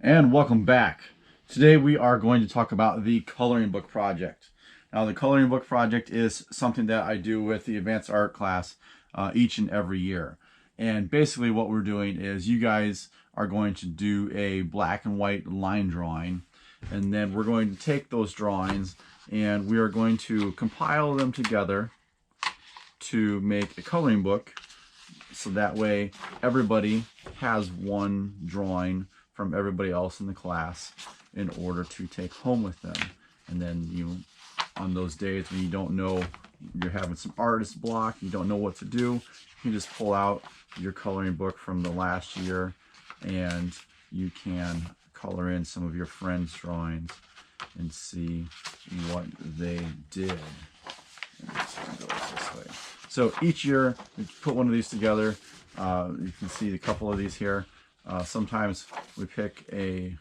And welcome back. Today we are going to talk about the coloring book project. Now the coloring book project is something that I do with the advanced art class each and every year. And basically what we're doing is you guys are going to do a black and white line drawing, and then we're going to take those drawings and we are going to compile them together to make a coloring book, so that way everybody has one drawing from everybody else in the class in order to take home with them. And then you, on those days when you don't know, you're having some artist block, you don't know what to do, you can just pull out your coloring book from the last year and you can color in some of your friends' drawings and see what they did. So each year we put one of these together. You can see a couple of these here. Sometimes we pick an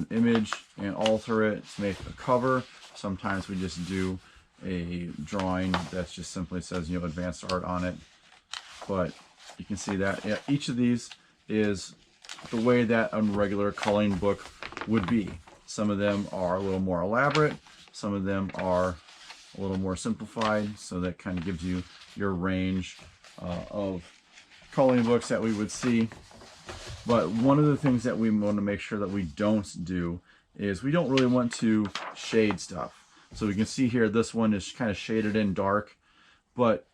image and alter it to make a cover. Sometimes we just do a drawing that just simply says, you know, advanced art on it. But you can see that each of these is the way that a regular coloring book would be. Some of them are a little more elaborate. Some of them are a little more simplified. So that kind of gives you your range of coloring books that we would see. But one of the things that we want to make sure that we don't do is we don't really want to shade stuff. So we can see here, this one is kind of shaded in dark, but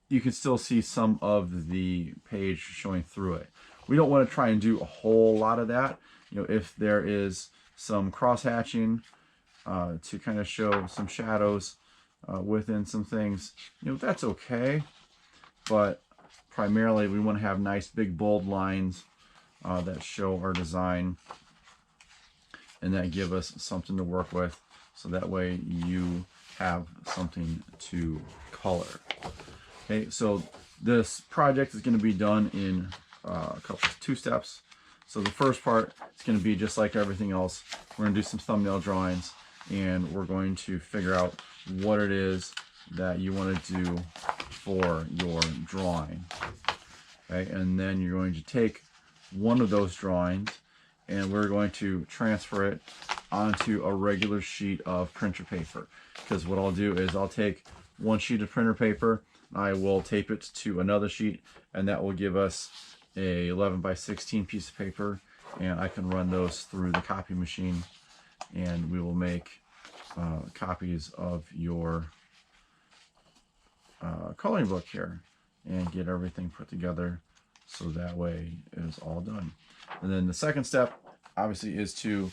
you can still see some of the page showing through it. We don't want to try and do a whole lot of that. You know, if there is some cross hatching to kind of show some shadows within some things, you know, that's okay. But primarily we want to have nice big bold lines that show our design and that give us something to work with, so that way you have something to color. Okay, so this project is going to be done in two steps. So the first part is going to be just like everything else. We're going to do some thumbnail drawings and we're going to figure out what it is that you want to do for your drawing. Okay, and then you're going to take one of those drawings and we're going to transfer it onto a regular sheet of printer paper. Because what I'll do is I'll take one sheet of printer paper, I will tape it to another sheet, and that will give us a 11 by 16 piece of paper, and I can run those through the copy machine and we will make copies of your coloring book here and get everything put together so that way it is all done. And then the second step obviously is to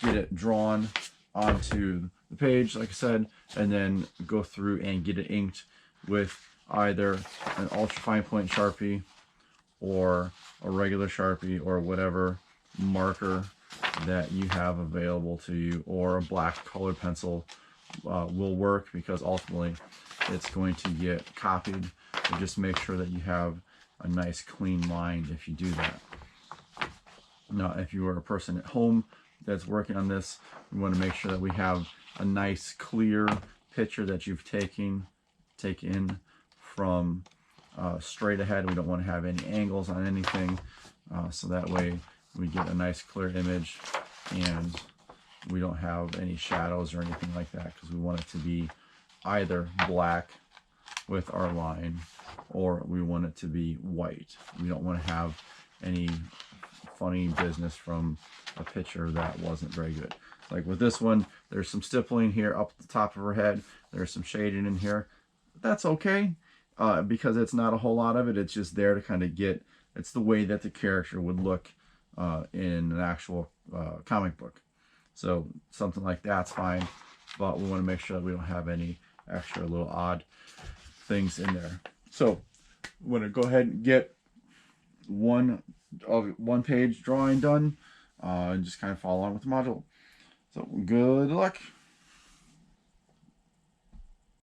get it drawn onto the page, like I said, and then go through and get it inked with either an ultra fine point Sharpie or a regular Sharpie or whatever marker that you have available to you, or a black colored pencil will work, because ultimately it's going to get copied. So just make sure that you have a nice clean line if you do that. Now, if you are a person at home that's working on this, we want to make sure that we have a nice clear picture that you've taken from straight ahead. We don't want to have any angles on anything, so that way we get a nice clear image and we don't have any shadows or anything like that, because we want it to be either black with our line or we want it to be white. We don't want to have any funny business from a picture that wasn't very good. Like with this one, there's some stippling here up the top of her head, there's some shading in here. That's okay, because it's not a whole lot of it. It's just there to kind of get, it's the way that the character would look in an actual comic book. So something like that's fine, but we want to make sure that we don't have any extra little odd things in there. So I'm going to go ahead and get one page drawing done and just kind of follow along with the module. So good luck.